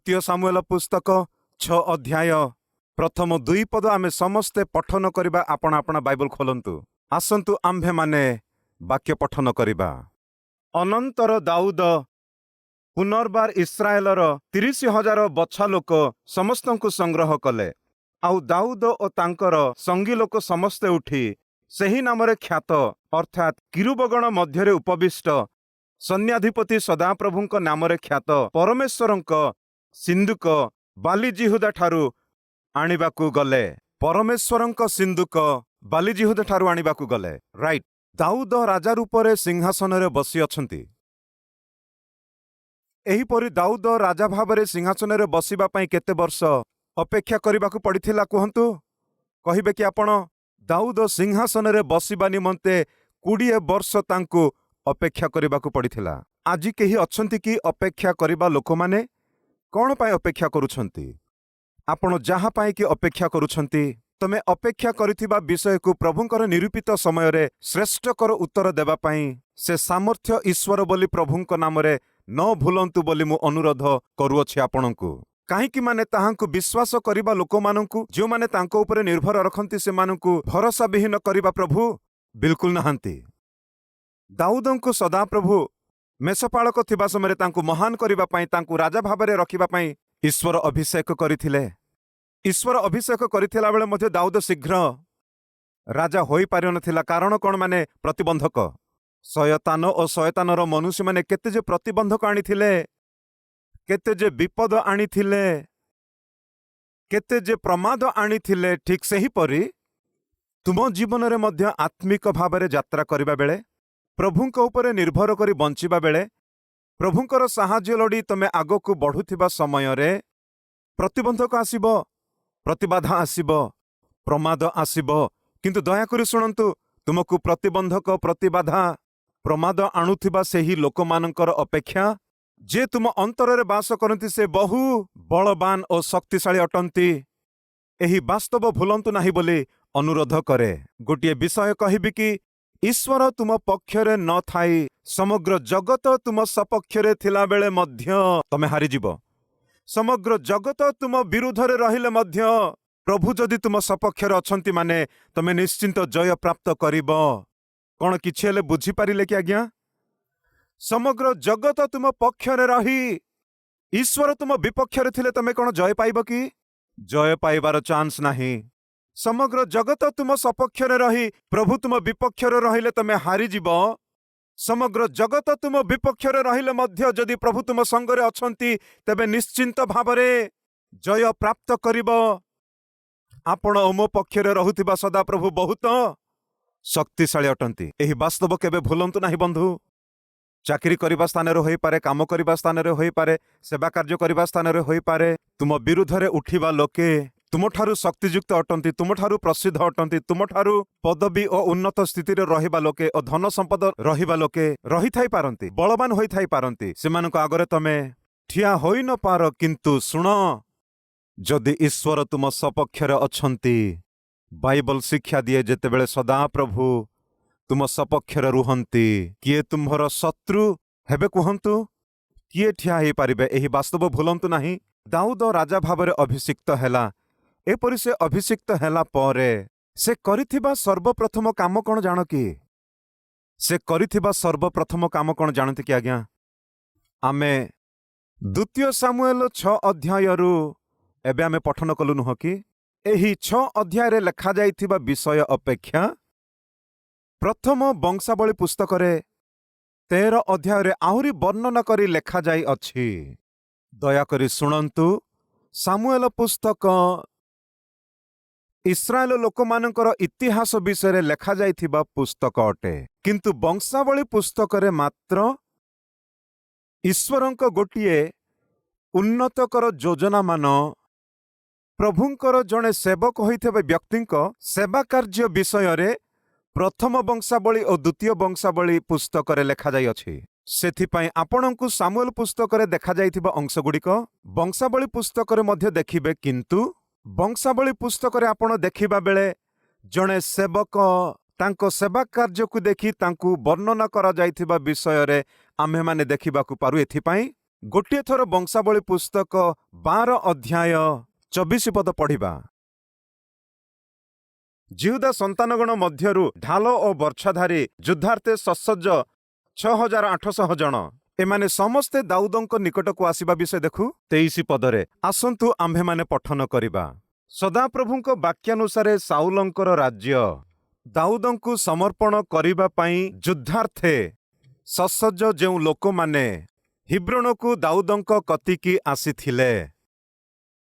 द्वितीय सामुएल पुस्तक 6 अध्याय प्रथम 2 पद आमे समस्ते पठन करिबा। आपण आपण बाइबल खोलंतु, आसंतु आम्भे माने वाक्य पठन करिबा। अनंतर दाऊद पुनर्बार इस्राएलर 30,000 बछा लोक समस्तंकु संग्रह कले। आउ दाऊद ओ तांकर संगी लोक समस्ते उठी सेही नामरे ख्यात अर्थात किरुबगण मध्यरे उपविष्ट सैन्याधिपति सदाप्रभुंक नामरे ख्यात परमेश्वरंक सिंदूक बालीजिहुदा ठारू आनिबाकू गले। परमेश्वरंक सिंदूक बालीजिहुदा ठारू आनिबाकू गले। राइट, दाऊद राजा रूपरे सिंहासन रे बसी अछंती। एहीपरि दाऊद राजा भावरे सिंहासन रे बसिबा पई केते वर्ष अपेक्षा करिबाकू पड़िथिला कहंतु? कहिबे कि आपण दाऊद सिंहासन रे बसिबा निमंते 20 वर्ष तांकू अपेक्षा करिबाकू पड़िथिला। आजि केही अछंती कि अपेक्षा करिबा लोक माने कोन पाई अपेक्षा करूछंती? आपण जहा पाई कि अपेक्षा करूछंती, तमे अपेक्षा करिथिबा विषय को प्रभुंकर निरूपित समय रे श्रेष्ठकर उत्तर देबा पई से सामर्थ्य ईश्वर बोली प्रभुंक नाम रे न भूलंतु बोली मु अनुरोध करूअछि आपणंकु। काहेकि माने ताहांकु विश्वास करिबा लोक मानंकु जो माने तांको ऊपर निर्भर रखंती से मानंकु भरोसा विहीन करिबा प्रभु बिल्कुल नहांती। दाऊदंकु सदा प्रभु मेषपालक थिबा समय तांकु महान करिबा पई तांकु राजा भाबरे रखिबा पई ईश्वर अभिषेक करिथिले। ईश्वर अभिषेक करिथिला बेले मध्ये दाऊद शीघ्र राजा होई पारि नथिला। कारण कोन माने प्रतिबंधक शयतान ओ शयतानर मनुष्य माने केते जे प्रतिबंधक आनिथिले, केते जे विपद आनिथिले, केते जे प्रमाद आनिथिले। ठीक सेही परि तुम जीवन रे मध्ये आत्मिक भावरे यात्रा करिबा बेले, प्रभुंक उपरे निर्भर करी बंचिबा बेले, प्रभुंकर साहाय्य लोडी तमे आगकू बढ़ुथिबा समय रे प्रतिबंधक आसीबो, प्रतिबाधा आसीबो, प्रमाद आसीबो। किंतु दया करी सुनंतु, तुमको प्रतिबंधक प्रतिबाधा प्रमाद आणुथिबा सेही लोकमानंकर अपेक्षा जे तुम अंतर रे बास करंती से बहु बलवान और शक्तिशाली अटंती। एही वास्तव भूलंतु नाही बोली अनुरोध करे। गोटिए विषय कहिबि कि ईश्वर तुम पक्षरे न थाई समग्र जगत तुम सपक्षरे थिला बेले मध्य तमे हारि जिवो। समग्र जगत तुम विरुद्धरे रहिले मध्य प्रभु जदि तुम सपक्षरे अछंती माने तमे निश्चिंत जय प्राप्त करिबो। कोन किछि हेले बुझी पारिले कि आज्ञा? समग्र जगत तुम पक्षरे रही ईश्वर तुम विपक्षरे थिले तमे कोन जय पाइबो कि? जय पाइबार चांस नाही। समग्र जगत तुम सपक्षरे रही प्रभु तुम विपक्षरे रहिले तमे हारि जिवो। समग्र जगत तुम विपक्षरे रहिले मध्य जदि प्रभु तुम संगरे अछंती तबे निश्चिंत भावरे जय प्राप्त करिबो। आपण ओमो पक्षरे रहुथिबा सदा प्रभु बहुत शक्तिशाली अटंती। एही वास्तव केबे भूलंतु नाही बंधु। चाकरी करिबा स्थान रे होई पारे, काम करिबा स्थान रे होई पारे, सेवा कार्य करिबा स्थान रे होई पारे, तुम विरुद्धरे उठिबा लोके तुमठारु शक्तियुक्त अटंती, तुमठारु प्रसिद्ध अटंती, तुमठारु पदवी और उन्नत स्थिति रे रहिबा लोके और धन संपद रहिबा लोके रही थाई पारंती, बलवान होई थाई पारंती। सेमानक आगरे तमे ठिया होई न पार। किंतु सुन, जदि ईश्वर तुम सपक्षरे अछंती, बाइबल शिक्षा दिए जेतेबेले सदा प्रभु तुम सपक्षरे रुहंती, किए तुम्हर शत्रु हेबे कुहंतु? किए ठिया हेई पारिबे? एही वास्तव भूलंतु नाही। दाऊद राजा भावरे अभिषिक्त हेला। एपरि से अभिषिक्त हेला परे से करिथिबा सर्वप्रथम काम कोन जानो कि? से करिथिबा सर्वप्रथम काम कोन जानते कि आज्ञा? आमे द्वितीय सामुएल 6 अध्यायरु एबे आमे पठन कलु नुह कि? एही 6 अध्याय रे लेखा जाइथिबा विषय अपेक्षा प्रथम वंशावली पुस्तक रे 13 अध्याय रे आहुरी वर्णना करी लेखा जाई अछि। दया करी सुनंतु, सामुएल पुस्तक इस्राएल लोकमानंकर इतिहास विषय रे लेखा जाइथिबा पुस्तक अटे। किंतु वंशावली पुस्तक रे मात्र ईश्वरंक गोटिए उन्नतकर योजना मान प्रभुंकर जड़े सेवक होइथिबा व्यक्तिंक सेवा कार्य विषय रे प्रथम वंशावली और द्वितीय वंशावली पुस्तक रे लेखा जाई अछि। सेथिपाई आपणंकु सामुएल पुस्तक रे देखा जाइथिबा अंश गुड़िक वंशावली पुस्तक रे मध्य देखिबे। किंतु वंशावली पुस्तक रे आपण देखिबा बेले जड़े सेवक तांको सेवा कार्य को देखि तांकु वर्णना करा जाइथिबा विषय रे आम्हे माने देखिबाकू पारु। एथिपाई ଗୋଟିଏ ଥର ବଂଶାବଳୀ ପୁସ୍ତକ 12 ଅଧ୍ୟାୟ 24 ପଦ ପଢ଼ିବା। ଜିହୁଦା ସନ୍ତାନଗଣ ମଧ୍ୟରୁ ଢାଲ ଓ ବର୍ଚ୍ଛାଧାରୀ ଯୁଦ୍ଧାର୍ଥେ ସସଜ୍ଜ 6800 ଜଣ। ଏମାନେ ସମସ୍ତେ ଦାଉଦଙ୍କ ନିକଟକୁ ଆସିବା ବିଷୟ ଦେଖୁ 23 ପଦରେ। ଆସନ୍ତୁ ଆମ୍ଭେମାନେ ପଠନ କରିବା। ସଦାପ୍ରଭୁଙ୍କ ବାକ୍ୟାନୁସାରେ ସାଉଲଙ୍କର ରାଜ୍ୟ ଦାଉଦଙ୍କୁ ସମର୍ପଣ କରିବା ପାଇଁ ଯୁଦ୍ଧାର୍ଥେ ସସଜ୍ଜ ଯେଉଁ ଲୋକମାନେ ହିବ୍ରୋନକୁ ଦାଉଦଙ୍କ କତିକି ଆସିଥିଲେ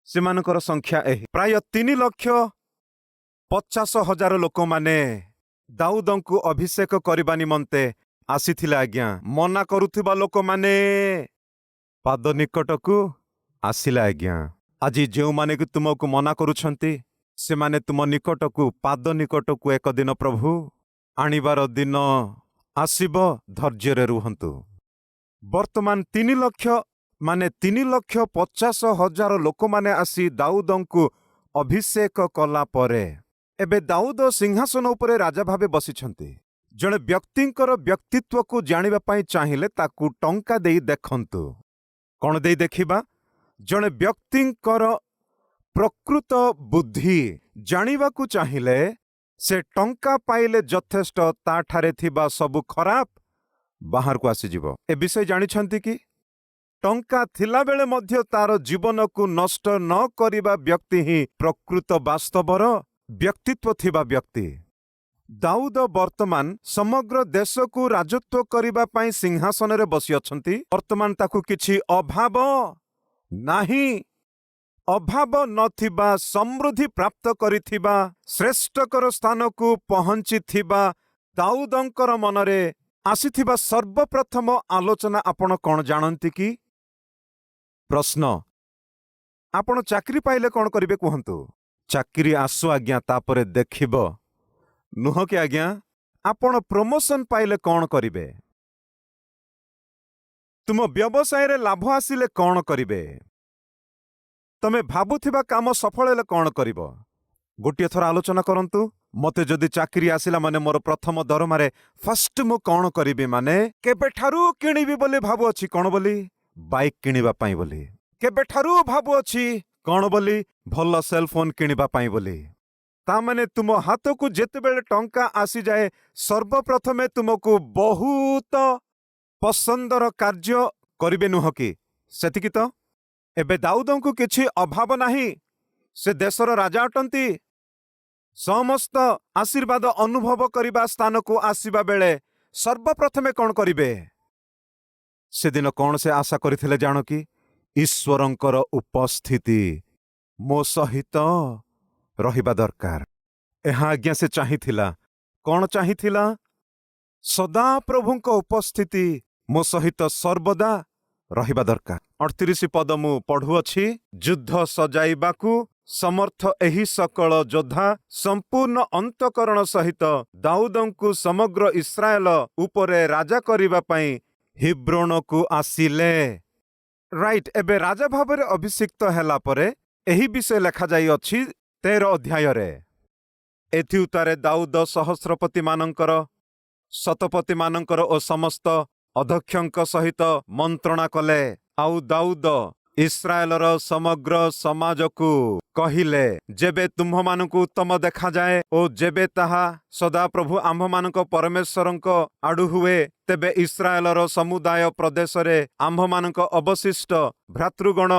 ସେମାନଙ୍କର ସଂଖ୍ୟା ଏହି। ପ୍ରାୟ 3,50,000 ଲୋକମାନେ ଦାଉଦଙ୍କୁ ଅଭିଷେକ କରିବା ନିମନ୍ତେ ଆସିଥିଲେ। ଆଜ୍ଞା, ମନା କରୁଥିବା ଲୋକମାନେ ପାଦ ନିକଟକୁ ଆସିଲେ। ଆଜ୍ଞା, ଆଜି ଯେଉଁମାନେ କି ତୁମକୁ ମନା କରୁଛନ୍ତି ସେମାନେ ତୁମ ନିକଟକୁ ପାଦ ନିକଟକୁ ଏକ ଦିନ ପ୍ରଭୁ ଆଣିବାର ଦିନ ଆସିବ, ଧୈର୍ଯ୍ୟରେ ରୁହନ୍ତୁ। ବର୍ତ୍ତମାନ 3,50,000 ଲୋକମାନେ ଆସି ଦାଉଦଙ୍କୁ ଅଭିଷେକ କଲା ପରେ ଏବେ ଦାଉଦ ସିଂହାସନ ଉପରେ ରାଜା ଭାବେ ବସିଛନ୍ତି। ଜଣେ ବ୍ୟକ୍ତିଙ୍କର ବ୍ୟକ୍ତିତ୍ୱକୁ ଜାଣିବା ପାଇଁ ଚାହିଁଲେ ତାକୁ ଟଙ୍କା ଦେଇ ଦେଖନ୍ତୁ। କ'ଣ ଦେଇ ଦେଖିବା? ଜଣେ ବ୍ୟକ୍ତିଙ୍କର ପ୍ରକୃତ ବୁଦ୍ଧି ଜାଣିବାକୁ ଚାହିଁଲେ ସେ ଟଙ୍କା ପାଇଲେ ଯଥେଷ୍ଟ, ତାଠାରେ ଥିବା ସବୁ ଖରାପ ବାହାରକୁ ଆସିଯିବ। ଏ ବିଷୟ ଜାଣିଛନ୍ତି କି? ଟଙ୍କା ଥିଲାବେଳେ ମଧ୍ୟ ତାର ଜୀବନକୁ ନଷ୍ଟ ନ କରିବା ବ୍ୟକ୍ତି ହିଁ ପ୍ରକୃତ ବାସ୍ତବର ବ୍ୟକ୍ତିତ୍ୱ ଥିବା ବ୍ୟକ୍ତି। ଦାଉଦ ବର୍ତ୍ତମାନ ସମଗ୍ର ଦେଶକୁ ରାଜତ୍ୱ କରିବା ପାଇଁ ସିଂହାସନରେ ବସିଅଛନ୍ତି। ବର୍ତ୍ତମାନ ତାକୁ କିଛି ଅଭାବ ନାହିଁ। ଅଭାବ ନଥିବା, ସମୃଦ୍ଧି ପ୍ରାପ୍ତ କରିଥିବା, ଶ୍ରେଷ୍ଠକର ସ୍ଥାନକୁ ପହଞ୍ଚିଥିବା ଦାଉଦଙ୍କର ମନରେ ଆସିଥିବା ସର୍ବପ୍ରଥମ ଆଲୋଚନା ଆପଣ କ'ଣ ଜାଣନ୍ତି କି? ପ୍ରଶ୍ନ, ଆପଣ ଚାକିରି ପାଇଲେ କ'ଣ କରିବେ କୁହନ୍ତୁ? ଚାକିରି ଆସୁ ଆଜ୍ଞା, ତାପରେ ଦେଖିବ। ନୁହଁ କି ଆଜ୍ଞା? ଆପଣ ପ୍ରମୋସନ ପାଇଲେ କ'ଣ କରିବେ? ତୁମ ବ୍ୟବସାୟରେ ଲାଭ ଆସିଲେ କ'ଣ କରିବେ? ତମେ ଭାବୁଥିବା କାମ ସଫଳ ହେଲେ କ'ଣ କରିବ? ଗୋଟିଏ ଥର ଆଲୋଚନା କରନ୍ତୁ। ମୋତେ ଯଦି ଚାକିରି ଆସିଲା ମାନେ ମୋର ପ୍ରଥମ ଦରମାରେ ଫାଷ୍ଟ ମୁଁ କ'ଣ କରିବି? ମାନେ କେବେଠାରୁ କିଣିବି ବୋଲି ଭାବୁଅଛି। କ'ଣ ବୋଲି? ବାଇକ୍ କିଣିବା ପାଇଁ ବୋଲି। କେବେଠାରୁ ଭାବୁଅଛି କ'ଣ ବୋଲି? ଭଲ ସେଲଫୋନ କିଣିବା ପାଇଁ ବୋଲି। ତାମାନେ ତୁମ ହାତକୁ ଯେତେବେଳେ ଟଙ୍କା ଆସିଯାଏ ସର୍ବପ୍ରଥମେ ତୁମକୁ ବହୁତ ପସନ୍ଦର କାର୍ଯ୍ୟ କରିବେ, ନୁହଁ କି? ସେତିକି ତ? ଏବେ ଦାଉଦଙ୍କୁ କିଛି ଅଭାବ ନାହିଁ। ସେ ଦେଶର ରାଜା ଅଟନ୍ତି। ସମସ୍ତ ଆଶୀର୍ବାଦ ଅନୁଭବ କରିବା ସ୍ଥାନକୁ ଆସିବା ବେଳେ ସର୍ବପ୍ରଥମେ କ'ଣ କରିବେ? ସେଦିନ କ'ଣ ସେ ଆଶା କରିଥିଲେ ଜାଣ କି? ଈଶ୍ୱରଙ୍କର ଉପସ୍ଥିତି ମୋ ସହିତ ରହିବା ଦରକାର। ଏହା ଆଜ୍ଞା ସେ ଚାହିଁଥିଲା। କ'ଣ ଚାହିଁଥିଲା? ସଦାପ୍ରଭୁଙ୍କ ଉପସ୍ଥିତି ମୋ ସହିତ ସର୍ବଦା ରହିବା ଦରକାର। 38 ପଦ ମୁଁ ପଢ଼ୁଅଛି। ଯୁଦ୍ଧ ସଜାଇବାକୁ ସମର୍ଥ ଏହି ସକଳ ଯୋଦ୍ଧା ସମ୍ପୂର୍ଣ୍ଣ ଅନ୍ତଃକରଣ ସହିତ ଦାଉଦଙ୍କୁ ସମଗ୍ର ଇସ୍ରାଏଲ ଉପରେ ରାଜା କରିବା ପାଇଁ ହିବ୍ରୋନକୁ ଆସିଲେ। ରାଇଟ୍, ଏବେ ରାଜା ଭାବରେ ଅଭିଷିକ୍ତ ହେଲା ପରେ ଏହି ବିଷୟ ଲେଖାଯାଇଅଛି 13 ଅଧ୍ୟାୟରେ। ଏଥିଉତ୍ତାରେ ଦାଉଦ ସହସ୍ରପତିମାନଙ୍କର, ଶତପତିମାନଙ୍କର ଓ ସମସ୍ତ ଅଧ୍ୟକ୍ଷଙ୍କ ସହିତ ମନ୍ତ୍ରଣା କଲେ। ଆଉ ଦାଉଦ ଇସ୍ରାଏଲର ସମଗ୍ର ସମାଜକୁ କହିଲେ, ଯେବେ ତୁମ୍ଭମାନଙ୍କୁ ଉତ୍ତମ ଦେଖାଯାଏ ଓ ଯେବେ ତାହା ସଦାପ୍ରଭୁ ଆମ୍ଭମାନଙ୍କ ପରମେଶ୍ୱରଙ୍କ ଆଡୁ ହୁଏ, ତେବେ ଇସ୍ରାଏଲର ସମୁଦାୟ ପ୍ରଦେଶରେ ଆମ୍ଭମାନଙ୍କ ଅବଶିଷ୍ଟ ଭ୍ରାତୃଗଣ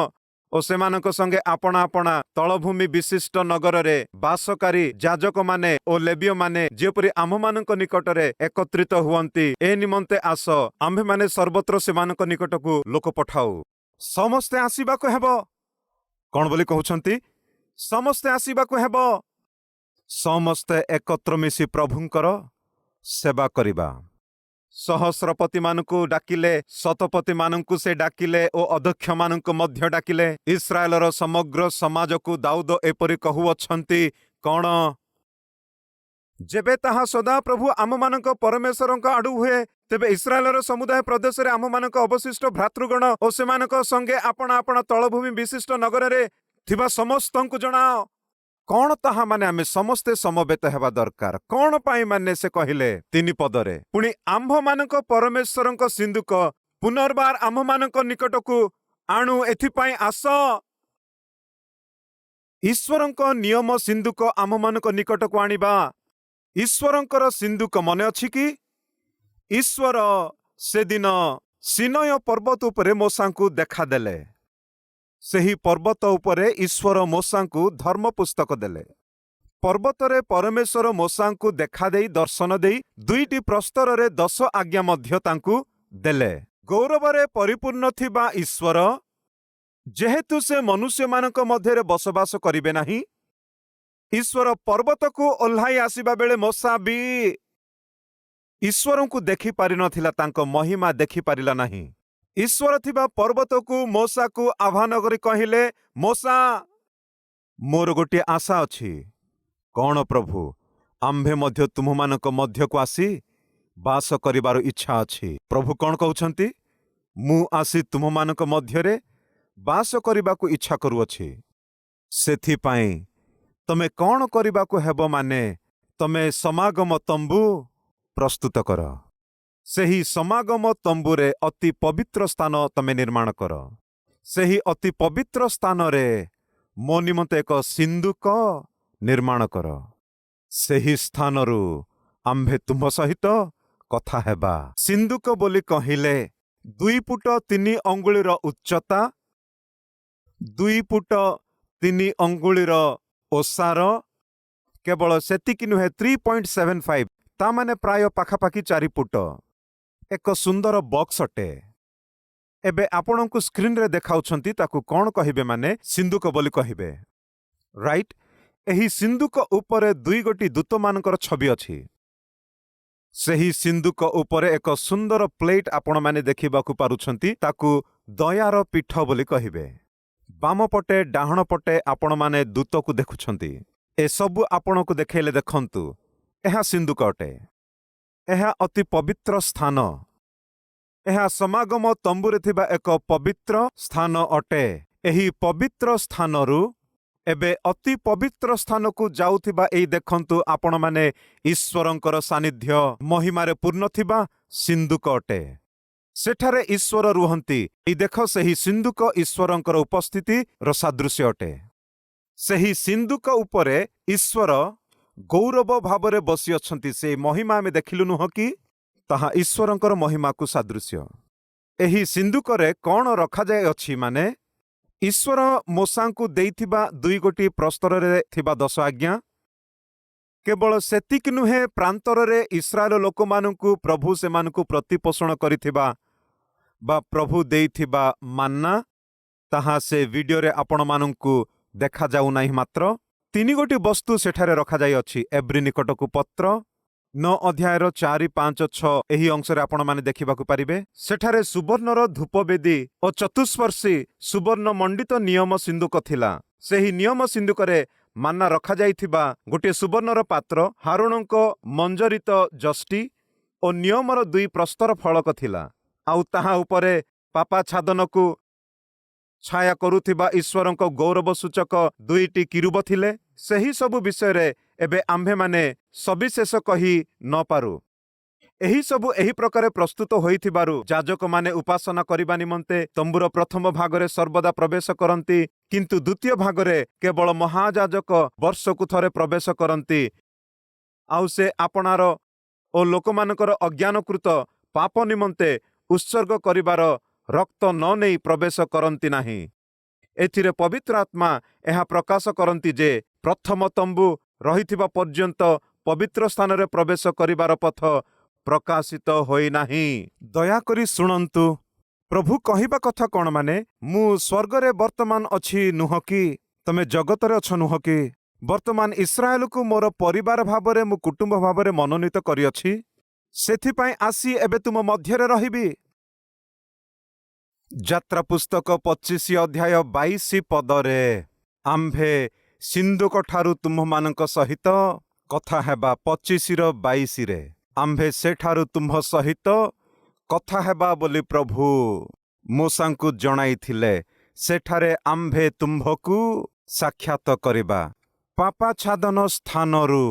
ଓ ସେମାନଙ୍କ ସଙ୍ଗେ ଆପଣା ଆପଣା ତଳଭୂମି ବିଶିଷ୍ଟ ନଗରରେ ବାସକାରୀ ଯାଜକମାନେ ଓ ଲେବୀୟମାନେ ଯେପରି ଆମ୍ଭମାନଙ୍କ ନିକଟରେ ଏକତ୍ରିତ ହୁଅନ୍ତି, ଏ ନିମନ୍ତେ ଆସ, ଆମ୍ଭେମାନେ ସର୍ବତ୍ର ସେମାନଙ୍କ ନିକଟକୁ ଲୋକ ପଠାଉ। ସମସ୍ତେ ଆସିବାକୁ ହେବ। କ'ଣ ବୋଲି କହୁଛନ୍ତି? ସମସ୍ତେ ଆସିବାକୁ ହେବ। ସମସ୍ତେ ଏକତ୍ର ମିଶି ପ୍ରଭୁଙ୍କର ସେବା କରିବା। ସହସ୍ରପତିମାନଙ୍କୁ ଡାକିଲେ, ଶତପତିମାନଙ୍କୁ ସେ ଡାକିଲେ ଓ ଅଧ୍ୟକ୍ଷମାନଙ୍କୁ ମଧ୍ୟ ଡାକିଲେ। ଇସ୍ରାଏଲର ସମଗ୍ର ସମାଜକୁ ଦାଉଦ ଏପରି କହୁଅଛନ୍ତି, କ'ଣ? ଯେବେ ତାହା ସଦାପ୍ରଭୁ ଆମମାନଙ୍କ ପରମେଶ୍ୱରଙ୍କ ଆଡୁ ହୁଏ, ତେବେ ଇସ୍ରାଏଲର ସମୁଦାୟ ପ୍ରଦେଶରେ ଆମମାନଙ୍କ ଅବଶିଷ୍ଟ ଭ୍ରାତୃଗଣ ଓ ସେମାନଙ୍କ ସଙ୍ଗେ ଆପଣା ଆପଣା ତଳଭୂମି ବିଶିଷ୍ଟ ନଗରରେ ଥିବା ସମସ୍ତଙ୍କୁ ଜଣାଅ। କ'ଣ ତାହା ମାନେ ଆମେ ସମସ୍ତେ ସମବେତ ହେବା ଦରକାର? କ'ଣ ପାଇଁ ମାନେ ସେ କହିଲେ 3 ପଦରେ? ପୁଣି ଆମ୍ଭମାନଙ୍କ ପରମେଶ୍ୱରଙ୍କ ସିନ୍ଦୁକ पुनर्बार आम्भମାନଙ୍କ निकटକୁ आणु एथिपाई आस। ईश्वरଙ୍କ नियम सिंधुक आम्भମାନଙ୍କ निकटକୁ आनिबा। ईश्वरଙ୍କର सिंधुक मने अछि कि ईश्वर सेदिन सिनय पर्वत उपरे मोसाଙ୍କୁ देखादेले। ସେହି पर्वत उपरे ईश्वर मोसाଙ୍କୁ धर्म पुस्तक देले। पर्वतरे परमेश्वर मोसाଙ୍କୁ देखादेई दर्शन देई 2ଟି प्रस्तରରେ 10 आज्ञा ମଧ୍ୟ ତାଙ୍କୁ ଦେଲେ। गौरवरे परिपूर्ण थिबा ईश्वर जेहेतु से मनुष्यମାନଙ୍କ ମଧ୍ୟରେ बसवास करिवे नाही, ईश्वर पर्वतକୁ ओह्लाई आसिबा बेले मोसा भी ईश्वरଙ୍କୁ देखि पारि नथिला, तांको महिमा देखि पारिला नाही। ईश्वर थिबा पर्वतକୁ मोसाକୁ आह्वान करि कहिले, मोसा मोर गोटे आशा अछि। कौन प्रभु? आम्भे मध्य तुमମାନଙ୍କ ମଧ୍ୟକୁ आसी बास करिबार इच्छा अछि। प्रभु कौन कहउछंती? मु आसी तुमମାନଙ୍କ ମଧ୍ୟରେ बास करिबाकु इच्छा करूअछि। सेथिपाई तमे कौन करिबाकु हेबो माने तमे समागम तंबू प्रस्तुत कर। सेही समागम तंबुरे अति पवित्र स्थान तमे निर्माण कर। सेही अति पवित्र स्थान रे मो निमंते एक सिंधुक निर्माण कर। सेही स्थानरु आम्भे तुम सहित कथा हेबा। सिंधुक बोली कहिले 2 फुट 3 अंगुलीर उच्चता, 2 फुट 3 अंगुलीर ओसार, केवल सेतिकी नुहे 3.75 ता माने प्राय पाखापाखि 4 फुट। एक सुंदर बॉक्स अटे। एबे आपणଙ୍କୁ स्क्रीन रे देखाउछंती ताकू कौन कहिबे माने सिंधुक बोली कहिबे। राइट। एही सिंधुक उपरे 2 गोटी दूत मानकर छवि अछि। सेही सिंधुक उपरे एक सुंदर प्लेट आपण माने देखिबाकू पारुछंती, ताकू दयार पीठ बोली कहिबे। बाम पटे डाहण पटे आपण माने दूत को देखुछंती। ए सबु आपणକୁ देखेले देखंतु, एहा सिंधुक अटे। एहा अति पवित्र स्थान। एहा समागम तंबुरे थिबा एक पवित्र स्थान अटे। एही पवित्र स्थानरु एबे अति पवित्र स्थान को जाउथिबा एई देखंतु आपण माने ईश्वरंकर सानिध्य महिमारे पूर्ण थिबा सिंधुक अटे। सेठारे ईश्वर रुहंती। एई देख सेही सिंधुक ईश्वरंकर उपस्थिति र सादृश्य अटे। सेही सिंधुक उपरे ईश्वर गौरव भावरे बसी अछंती। से महिमा आमे देखिलु नुह कि ताहा ईश्वरंकर महिमा को सादृश्य। एही सिंधुकरे कौन रखा जाय अछि माने ईश्वर मोसाଙ୍କୁ देइथिबा 2 गोटी प्रस्तରରେ थिबा 10 आज्ञा। केवल सेतिक नुहे, प्रांतରରେ इस्राएल लोकमानଙ୍କୁ प्रभु सेमानଙ୍କୁ प्रतिपोषण करिथिबा बा प्रभु देइथिबा मान्ना, ताहा से वीडियोरे आपणମାନଙ୍କୁ देखा जाउ नाही। मात्र 3 गोटी वस्तु सेठारे रखा जाय अछि। एब्री निकटकु पत्र 9 अध्यायर 4, 5, 6 एही अंशरे आपण माने देखिबाकू पारिबे। सेठारे सुवर्णर धूपवेदी और चतुष्पर्शी सुवर्ण मंडित नियम सिंधुक थिला। सेही नियम सिंधुकरे मान्ना रखा जाइथिबा गोटे सुवर्णर पात्र, हारुणଙ୍କ मंजरित जष्टि और नियमर 2 प्रस्तर फलक थिला। आउ ताहा उपरे पापा छादनकु छाया करुथिबा ईश्वरଙ୍କ गौरव सूचक 2टी किरुब थिले। सेही सबु विषय एबे आम्भे माने सविशेष कही न पारू। एही सबु एही प्रकारे प्रस्तुत होइथिबारु याजक माने उपासना करिबा निमंते तंबुर प्रथम भागरे सर्वदा प्रवेश करंती, किंतु द्वितीय भागरे केवल महायाजक वर्षकु थरे प्रवेश करंती। आउ से आपणार ओ लोकमानकर अज्ञानकृत पाप निमंते उत्सर्ग करिबार रक्त न नेई प्रवेश करंती नाही। एथिरे पवित्र आत्मा एहा प्रकाश करंती जे प्रथम तंबू रहिथिबा पर्यंत पवित्र स्थान रे प्रवेश करिबार पथ प्रकाशित होई नाही। दयाकरी शुणंतु, प्रभु कहिबा कथा कौन माने मु स्वर्गरे वर्तमान अछि नुह कि तमे जगतरे अछ नुह कि? वर्तमान इस्राएल को मोर परिवार भावरे मु कुटुंब भावरे मनोनीत करिअछि। सेथिपाई आसी एबे तुम मध्यरे रहिबी। यात्रा पुस्तक 25 अध्याय 22 पदरे आम्भे सिंधुक ठारू तुम मानक सहित कथा हेबा। 25:22 रे आम्भे सेठारू तुम सहित कथा हेबा बोली प्रभु मूसाଙ୍କୁ जणाइथिले। सेठारे आम्भे तुम्भकु साक्षात करिबा। पापा छादन स्थानरू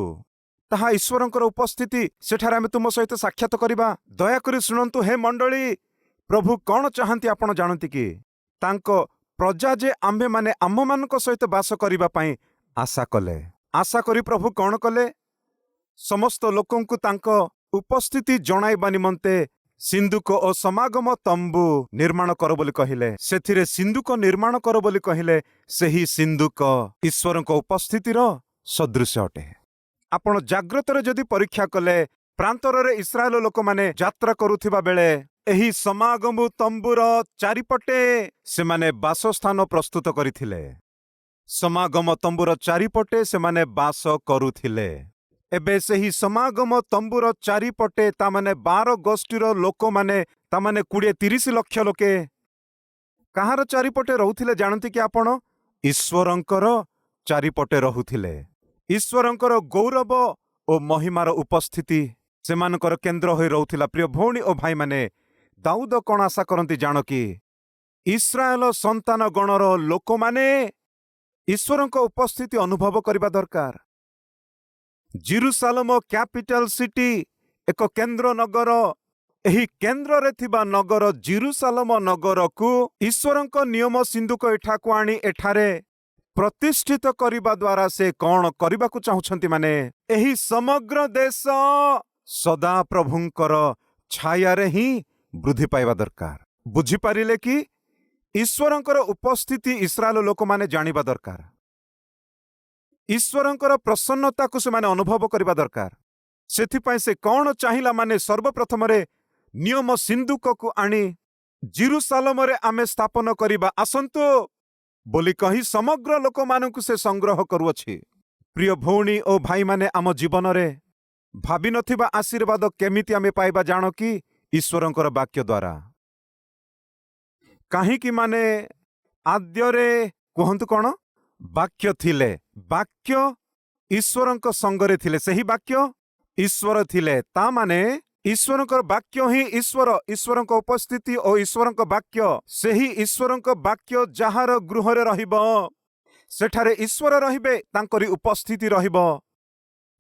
ताहा ईश्वरंकर उपस्थिति, सेठारे आमे तुम सहित साक्षात करिबा। दयाकरी शुणंतु हे मंडली, प्रभु कौन चाहती आपण जानती कि तांको प्रजा जे आम्भे माने आम्भमानक सहित बास करिबा पई आशा कले। आशा करी प्रभु कौन कले? समस्त लोकंकु तांको उपस्थिति जणाइबा निमंते सिंधुक ओ समागम तंबू निर्माण कर बोली कहिले। सेथिरे सिंधुक निर्माण कर बोली कहिले। सेही सिंधुक ईश्वरक उपस्थितिर सदृश अटे। आपण जाग्रतरे जदि परीक्षा कले प्रांतरे इस्राएल लोक माने यात्रा करुथिबा बेले एही समागम तंबूर चारिपटे से माने बासस्थान प्रस्तुत करिथिले। समागम तंबूर चारिपटे से माने बास करुथिले। एबे सेही समागम तंबूर चारिपटे ता माने 12 गोष्ठीर लोक माने ता माने 20-30 लक्ष लोके कहार चारिपटे रहुथिले जानती कि आपण? ईश्वरंकर चारिपटे रहुथिले। ईश्वरंकर गौरव ओ महिमार उपस्थिति सेमानकर केन्द्र होई रहुथिला। प्रिय भौणी ओ भाई माने दाऊद कौन आशा करती जान कि इस्राएल संतान गणर लोक माने ईश्वरंक उपस्थिति अनुभव करबा दरकार। जेरुसालेम कैपिटल सिटी एक केन्द्र नगर। एही केन्द्र रे थिबा नगर जेरुसालेम नगर को ईश्वरंक नियम सिंधुक एठाकु आनी एठारे प्रतिष्ठित करिबा द्वारा से कौन करबा को चाहुछंती माने एही समग्र देश सदा प्रभुंकर छाया रे ही वृद्धि पाइबा दरकार। बुझी पारिले कि ईश्वरंकर उपस्थिति इस्राएल लोक माने जानिबा दरकार। ईश्वरंकर प्रसन्नता को से माने अनुभव करबा दरकार। सेथिपाई से कौन चाहिला माने सर्वप्रथम रे नियम सिंधुक को आनी जेरुसालेम रे आमे स्थापन करिबा आसंतो बोली कही समग्र लोक मानकु से संग्रह करुअछि। प्रिय भौणी ओ भाई माने आम जीवन रे भाबी नथिबा आशीर्वाद केमिति आमे पाइबा जानो कि ईश्वरंकर वाक्य द्वारा। काहीकि माने आद्यरे कहंतु कौन वाक्य थिले। वाक्य ईश्वरंक संगरे थिले। सही वाक्य ईश्वर थिले। ता माने ईश्वरंकर वाक्य ही ईश्वर। ईश्वरंक उपस्थिति और ईश्वरंक वाक्य सेही ईश्वरंक वाक्य जहार गृहरे रहिबो सेठारे ईश्वर रहिबे। तांकरी उपस्थिति रहिबो।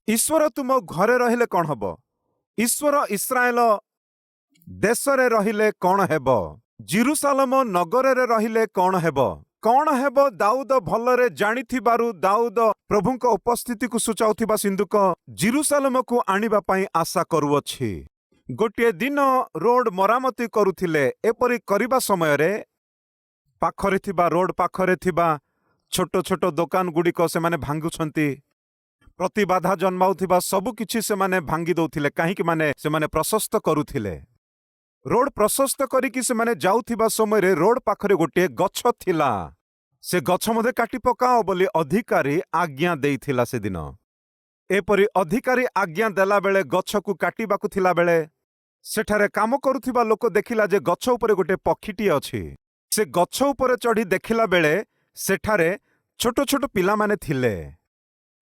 ईश्वर तुम घरे रहिले कौन हबो? ईश्वर इस्राएल देशरे रहिले कौन हेबो? जेरुसालेम नगरे रहिले कौन हेबो? कौन हेबो? दाऊद भलरे जानिथिबारु दाऊद प्रभुंक उपस्थिति को सूचाउथिबा सिंधुक जेरुसालेम को आनिबा पई आशा करुअछि। गोटे दिन रोड मरामती करुथिले। एपरि करिबा समय रे पाखरे थिबा रोड पाखरे थिबा छोट छोट दुकान गुड़िक से माने भांगुछंती। प्रतिबाधा जन्माउथिबा सबु किछि से माने भांगी दउथिले। काहीकि माने से माने प्रशस्त करुथिले। रोड प्रशस्त करिकि से माने जाउथिबा समय रे रोड पाखरे गोटे गछ थिला। से गछ मध्ये काटी पकाओ बोली अधिकारी आज्ञा देइथिला। से दिन एपरि अधिकारी आज्ञा देला बेले गछ को काटिबाकु थिला बेले सेठारे काम करुथिबा लोक देखिला जे गछ उपरे गोटे पक्षीटी अछि। से गछ उपरे चढ़ी देखिला बेले सेठारे छोट छोट पिला माने थिले।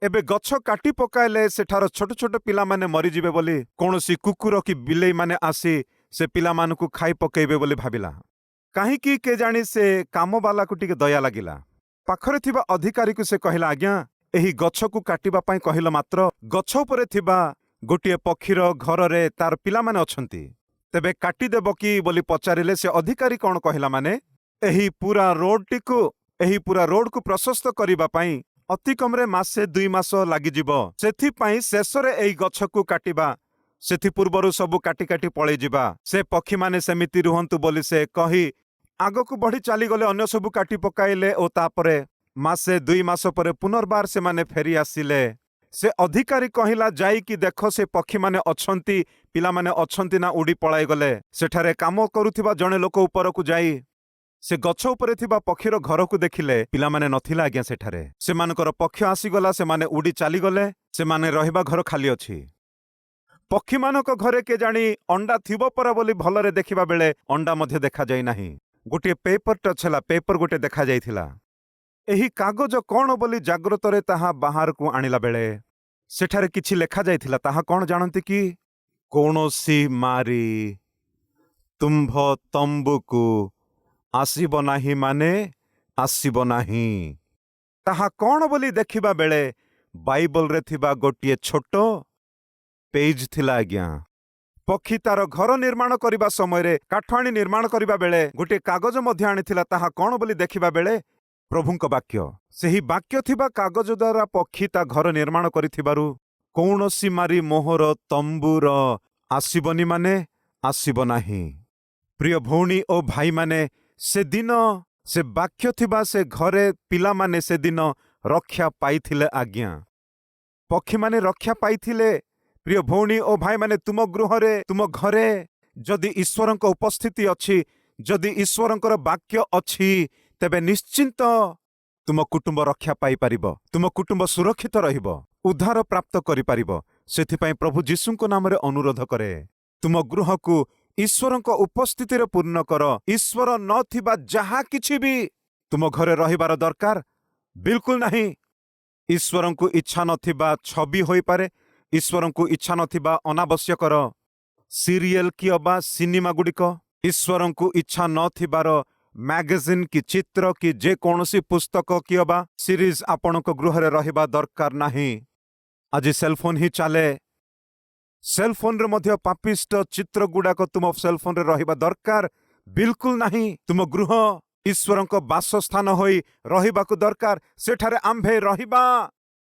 एबे गछ काटी पकाइले सेठार छोट छोट पिला माने मरी जिवे बोली कोनोसी कुकुर कि बिलेई माने आसी से पिला मानकु खाई पकेइबे बोली भाबिला। काहीकि के जानी से काम वाला को टिके दया लागिला। पाखरे थिबा अधिकारी को से कहिला आज्ञा एही गछ को काटिबा पई कहिला मात्र गछ उपरे थिबा गोटिए पक्षीर घर रे तार पिला माने अछंती। तेबे काटी देबो कि बोली पचारिले। से अधिकारी कौन कहिला माने एही पूरा रोड को प्रशस्त करिबा पई अति कमरे मासे 2 मास लागि जिवो। सेथि पई शेषरे एही गछ को काटिबा सेथि पूर्वरु सबु काटी काटी पळै जिबा। से पक्षी माने सेमिति रुहंतु बोली से कही आगो को बढ़ी चली गले। अन्य सबु काटी पकाइले ओ तापरे मासे 2 मास परे पुनर्बार से माने फेरी आसिले। से अधिकारी कहिला जाई कि देखो से पक्षी माने अछंती पिला माने अछंती ना उड़ी पळाई गले। सेठारे काम करुथिबा जणे लोक ऊपर को जाई से गछ उपरे थिबा पक्षीर घर को देखिले पिला माने नथिला। आज्ञा सेठारे सेमानकर पक्ष आसीगला। से माने उड़ी चली गले। से माने रहिबा घर खाली अछि। पक्षी मानक घरे के जानी अंडा थिबो परा बोली भलरे देखिबा बेले अंडा मध्ये देखा जाई नाही। गोटे पेपर टचला पेपर गोटे देखा जाइथिला। एही कागज कौन बोली जाग्रतरे ताहा बाहर को आनिला बेले सेठारे किछि लेखा जाइथिला। ताहा कौन जानती कि कोनोसी मारी तुम्भ तंबुकु आसीबो नाही माने आसीबो नाही। ताहा कौन बोली देखिबा बेले बाइबल रे थिबा गोटिए छोटो पेज थिला। आज्ञा ପକ୍ଷୀ ତାର ଘର ନିର୍ମାଣ କରିବା ସମୟରେ କାଠ ଆଣି ନିର୍ମାଣ କରିବା ବେଳେ ଗୋଟିଏ କାଗଜ ମଧ୍ୟ ଆଣିଥିଲା। ତାହା କ'ଣ ବୋଲି ଦେଖିବା ବେଳେ ପ୍ରଭୁଙ୍କ ବାକ୍ୟ। ସେହି ବାକ୍ୟ ଥିବା କାଗଜ ଦ୍ୱାରା ପକ୍ଷୀ ତା ଘର ନିର୍ମାଣ କରିଥିବାରୁ କୌଣସି ମାରି ମୋହର ତମ୍ବୁର ଆସିବନି ମାନେ ଆସିବ ନାହିଁ। ପ୍ରିୟ ଭଉଣୀ ଓ ଭାଇମାନେ, ସେଦିନ ସେ ବାକ୍ୟ ଥିବା ସେ ଘରେ ପିଲାମାନେ ସେଦିନ ରକ୍ଷା ପାଇଥିଲେ। ଆଜ୍ଞା, ପକ୍ଷୀମାନେ ରକ୍ଷା ପାଇଥିଲେ। ପ୍ରିୟ ଭଉଣୀ ଓ ଭାଇମାନେ, ତୁମ ଗୃହରେ, ତୁମ ଘରେ ଯଦି ଈଶ୍ୱରଙ୍କ ଉପସ୍ଥିତି ଅଛି, ଯଦି ଈଶ୍ୱରଙ୍କର ବାକ୍ୟ ଅଛି, ତେବେ ନିଶ୍ଚିନ୍ତ ତୁମ କୁଟୁମ୍ବ ରକ୍ଷା ପାଇପାରିବ, ତୁମ କୁଟୁମ୍ବ ସୁରକ୍ଷିତ ରହିବ, ଉଦ୍ଧାର ପ୍ରାପ୍ତ କରିପାରିବ। ସେଥିପାଇଁ ପ୍ରଭୁ ଯୀଶୁଙ୍କ ନାମରେ ଅନୁରୋଧ କରେ, ତୁମ ଗୃହକୁ ଈଶ୍ୱରଙ୍କ ଉପସ୍ଥିତିରେ ପୂର୍ଣ୍ଣ କର। ଈଶ୍ୱର ନଥିବା ଯାହା କିଛି ବି ତୁମ ଘରେ ରହିବାର ଦରକାର ବିଲକୁଲ ନାହିଁ। ଈଶ୍ୱରଙ୍କୁ ଇଚ୍ଛା ନଥିବା ଛବି ହୋଇପାରେ, ଈଶ୍ୱରଙ୍କୁ ଇଚ୍ଛା ନଥିବା ଅନାବଶ୍ୟକର ସିରିଏଲ କି ଅବା ସିନେମା ଗୁଡ଼ିକ, ଈଶ୍ୱରଙ୍କୁ ଇଚ୍ଛା ନଥିବାର ମ୍ୟାଗାଜିନ୍ କି ଚିତ୍ର କି ଯେକୌଣସି ପୁସ୍ତକ କି ଅବା ସିରିଜ ଆପଣଙ୍କ ଗୃହରେ ରହିବା ଦରକାର ନାହିଁ। ଆଜି ସେଲଫୋନ ହିଁ ଚାଲେ। ସେଲଫୋନରେ ମଧ୍ୟ ପାପିଷ୍ଟ ଚିତ୍ର ଗୁଡାକ ତୁମ ସେଲଫୋନରେ ରହିବା ଦରକାର ବିଲକୁଲ ନାହିଁ। ତୁମ ଗୃହ ଈଶ୍ୱରଙ୍କ ବାସସ୍ଥାନ ହୋଇ ରହିବାକୁ ଦରକାର। ସେଠାରେ ଆମ୍ଭେ ରହିବା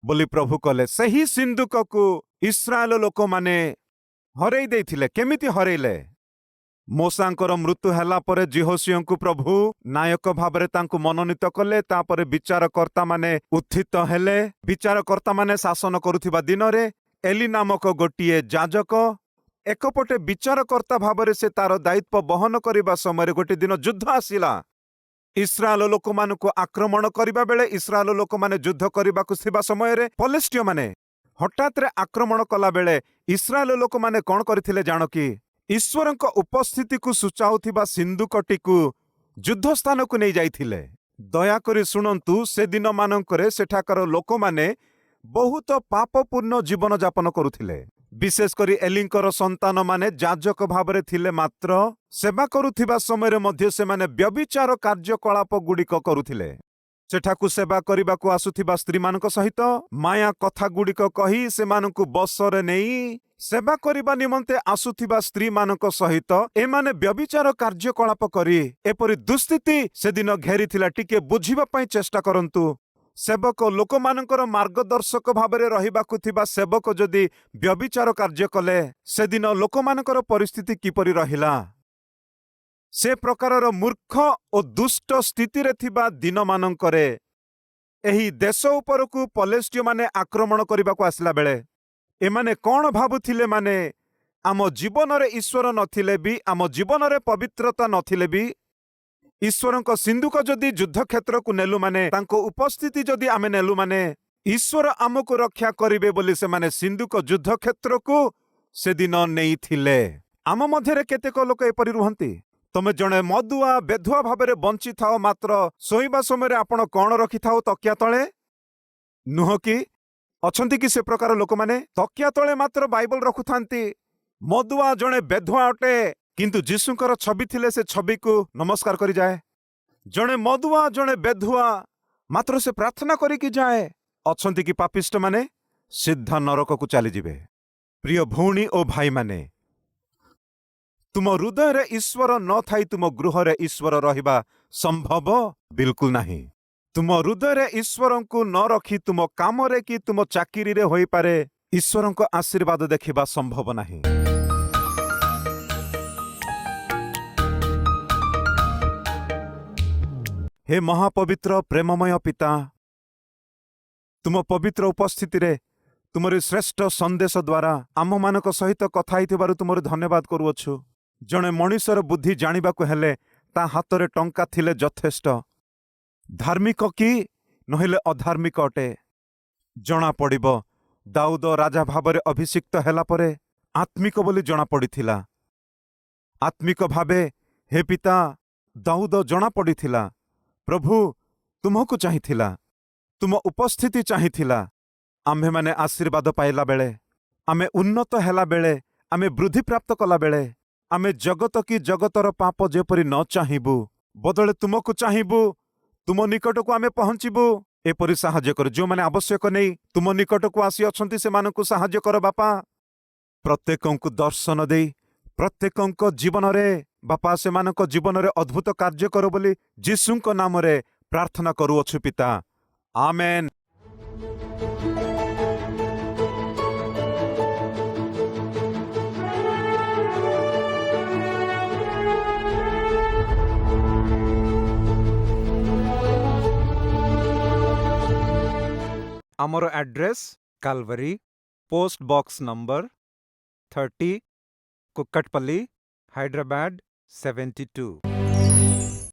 ବୋଲି ପ୍ରଭୁ କଲେ। ସେହି ସିନ୍ଦୁକକୁ ଇସ୍ରାଏଲ ଲୋକମାନେ ହରେଇ ଦେଇଥିଲେ। କେମିତି ହରେଇଲେ? ମୋଶାଙ୍କର ମୃତ୍ୟୁ ହେଲା ପରେ ଜିହୋସିଓଙ୍କୁ ପ୍ରଭୁ ନାୟକ ଭାବରେ ତାଙ୍କୁ ମନୋନୀତ କଲେ। ତାପରେ ବିଚାରକର୍ତ୍ତାମାନେ ଉତ୍ଥିତ ହେଲେ। ବିଚାରକର୍ତ୍ତାମାନେ ଶାସନ କରୁଥିବା ଦିନରେ ଏଲି ନାମକ ଗୋଟିଏ ଯାଜକ ଏକପଟେ ବିଚାରକର୍ତ୍ତା ଭାବରେ ସେ ତାର ଦାୟିତ୍ୱ ବହନ କରିବା ସମୟରେ ଗୋଟିଏ ଦିନ ଯୁଦ୍ଧ ଆସିଲା। ଇସ୍ରାଏଲ ଲୋକମାନଙ୍କୁ ଆକ୍ରମଣ କରିବା ବେଳେ ଇସ୍ରାଏଲ ଲୋକମାନେ ଯୁଦ୍ଧ କରିବାକୁ ଥିବା ସମୟରେ ଫଲିଷ୍ଟିୟମାନେ ହଠାତ୍ରେ ଆକ୍ରମଣ କଲା ବେଳେ ଇସ୍ରାଏଲ ଲୋକମାନେ କ'ଣ କରିଥିଲେ ଜାଣ କି? ଈଶ୍ୱରଙ୍କ ଉପସ୍ଥିତିକୁ ସୂଚାଉଥିବା ସିନ୍ଦୁକଟିକୁ ଯୁଦ୍ଧ ସ୍ଥାନକୁ ନେଇ ଯାଇଥିଲେ। ଦୟାକରି ଶୁଣନ୍ତୁ, ସେଦିନ ମାନଙ୍କରେ ସେଠାକାର ଲୋକମାନେ ବହୁତ ପାପପୂର୍ଣ୍ଣ ଜୀବନଯାପନ କରୁଥିଲେ। ବିଶେଷ କରି ଏଲିଙ୍କର ସନ୍ତାନମାନେ ଯାଜକ ଭାବରେ ଥିଲେ, ମାତ୍ର ସେବା କରୁଥିବା ସମୟରେ ମଧ୍ୟ ସେମାନେ ବ୍ୟଭିଚାର କାର୍ଯ୍ୟକଳାପ ଗୁଡ଼ିକ କରୁଥିଲେ। ସେଠାକୁ ସେବା କରିବାକୁ ଆସୁଥିବା ସ୍ତ୍ରୀମାନଙ୍କ ସହିତ ମାୟା କଥା ଗୁଡ଼ିକ କହି ସେମାନଙ୍କୁ ବଶରେ ନେଇ ସେବା କରିବା ନିମନ୍ତେ ଆସୁଥିବା ସ୍ତ୍ରୀମାନଙ୍କ ସହିତ ଏମାନେ ବ୍ୟଭିଚାର କାର୍ଯ୍ୟକଳାପ କରି ଏପରି ଦୁଃସ୍ଥିତି ସେଦିନ ଘେରିଥିଲା। ଟିକେ ବୁଝିବା ପାଇଁ ଚେଷ୍ଟା କରନ୍ତୁ। ସେବକ ଲୋକମାନଙ୍କର ମାର୍ଗଦର୍ଶକ ଭାବରେ ରହିବାକୁ ଥିବା ସେବକ ଯଦି ବ୍ୟଭିଚାର କାର୍ଯ୍ୟ କଲେ, ସେଦିନ ଲୋକମାନଙ୍କର ପରିସ୍ଥିତି କିପରି ରହିଲା? ସେ ପ୍ରକାରର ମୂର୍ଖ ଓ ଦୁଷ୍ଟ ସ୍ଥିତିରେ ଥିବା ଦିନମାନଙ୍କରେ ଏହି ଦେଶ ଉପରକୁ ପଲେଷ୍ଟିୟମାନେ ଆକ୍ରମଣ କରିବାକୁ ଆସିଲା ବେଳେ ଏମାନେ କ'ଣ ଭାବୁଥିଲେ? ମାନେ ଆମ ଜୀବନରେ ଈଶ୍ୱର ନଥିଲେ ବି, ଆମ ଜୀବନରେ ପବିତ୍ରତା ନଥିଲେ ବି, ଈଶ୍ୱରଙ୍କ ସିନ୍ଦୁକ ଯଦି ଯୁଦ୍ଧ କ୍ଷେତ୍ରକୁ ନେଲୁ ମାନେ, ତାଙ୍କ ଉପସ୍ଥିତି ଯଦି ଆମେ ନେଲୁ ମାନେ ଈଶ୍ୱର ଆମକୁ ରକ୍ଷା କରିବେ ବୋଲି ସେମାନେ ସିନ୍ଦୁକ ଯୁଦ୍ଧ କ୍ଷେତ୍ରକୁ ସେଦିନ ନେଇଥିଲେ। ଆମ ମଧ୍ୟରେ କେତେକ ଲୋକ ଏପରି ରୁହନ୍ତି। ତମେ ଜଣେ ମଦୁଆ ବେଧୁଆ ଭାବରେ ବଞ୍ଚିଥାଅ, ମାତ୍ର ଶୋଇବା ସମୟରେ ଆପଣ କ'ଣ ରଖିଥାଉ ତକିଆ ତଳେ? ନୁହଁ କି? ଅଛନ୍ତି କି ସେ ପ୍ରକାର ଲୋକମାନେ? ତକିଆ ତଳେ ମାତ୍ର ବାଇବଲ ରଖୁଥାନ୍ତି। ମଦୁଆ ଜଣେ ବେଧୁଆ ଅଟେ, କିନ୍ତୁ ଯୀଶୁଙ୍କର ଛବି ଥିଲେ ସେ ଛବିକୁ ନମସ୍କାର କରିଯାଏ। ଜଣେ ମଦୁଆ ଜଣେ ବେଧୁଆ, ମାତ୍ର ସେ ପ୍ରାର୍ଥନା କରିକି ଯାଏ। ଅଛନ୍ତି କି ପାପିଷ୍ଟ ମାନେ? ସିଧା ନରକକୁ ଚାଲିଯିବେ। ପ୍ରିୟ ଭଉଣୀ ଓ ଭାଇମାନେ, ତୁମ ହୃଦୟରେ ଈଶ୍ୱର ନଥାଇ ତୁମ ଗୃହରେ ଈଶ୍ୱର ରହିବା ସମ୍ଭବ ବିଲକୁଲ ନାହିଁ। ତୁମ ହୃଦୟରେ ଈଶ୍ୱରଙ୍କୁ ନ ରଖି ତୁମ କାମରେ କି ତୁମ ଚାକିରିରେ ହୋଇପାରେ ଈଶ୍ୱରଙ୍କ ଆଶୀର୍ବାଦ ଦେଖିବା ସମ୍ଭବ ନାହିଁ। ହେ ମହାପବିତ୍ର ପ୍ରେମମୟ ପିତା, ତୁମ ପବିତ୍ର ଉପସ୍ଥିତିରେ ତୁମରି ଶ୍ରେଷ୍ଠ ସନ୍ଦେଶ ଦ୍ୱାରା ଆମମାନଙ୍କ ସହିତ କଥା ହେଇଥିବାରୁ ତୁମର ଧନ୍ୟବାଦ କରୁଅଛୁ। ଜଣେ ମଣିଷର ବୁଦ୍ଧି ଜାଣିବାକୁ ହେଲେ ତା ହାତରେ ଟଙ୍କା ଥିଲେ ଯଥେଷ୍ଟ। ଧାର୍ମିକ କି ନହେଲେ ଅଧାର୍ମିକ ଅଟେ ଜଣାପଡ଼ିବ। ଦାଉଦ ରାଜା ଭାବରେ ଅଭିଷିକ୍ତ ହେଲା ପରେ ଆତ୍ମିକ ବୋଲି ଜଣାପଡ଼ିଥିଲା। ଆତ୍ମିକ ଭାବେ ହେ ପିତା ଦାଉଦ ଜଣାପଡ଼ିଥିଲା। ପ୍ରଭୁ ତୁମକୁ ଚାହିଁଥିଲା, ତୁମ ଉପସ୍ଥିତି ଚାହିଁଥିଲା। ଆମ୍ଭେମାନେ ଆଶୀର୍ବାଦ ପାଇଲା ବେଳେ, ଆମେ ଉନ୍ନତ ହେଲା ବେଳେ, ଆମେ ବୃଦ୍ଧିପ୍ରାପ୍ତ କଲା ବେଳେ, ଆମେ ଜଗତ କି ଜଗତର ପାପ ଯେପରି ନ ଚାହିଁବୁ, ବଦଳେ ତୁମକୁ ଚାହିଁବୁ, ତୁମ ନିକଟକୁ ଆମେ ପହଞ୍ଚିବୁ। ଏପରି ସାହାଯ୍ୟ କର। ଯେଉଁମାନେ ଆବଶ୍ୟକ ନେଇ ତୁମ ନିକଟକୁ ଆସି ଅଛନ୍ତି ସେମାନଙ୍କୁ ସାହାଯ୍ୟ କର ବାପା। ପ୍ରତ୍ୟେକଙ୍କୁ ଦର୍ଶନ ଦେଇ प्रत्येकଙ୍କ ଜୀବନରେ ବାପା ସେମାନଙ୍କ ଜୀବନରେ ଅଦ୍ଭୁତ କାର୍ଯ୍ୟ କର ବୋଲି ଯୀଶୁଙ୍କ ନାମରେ ପ୍ରାର୍ଥନା କରୁଅଛୁ ପିତା। ଆମେନ୍। ଆମର address Calvary, post box number 30, Kukatpally, Hyderabad 72।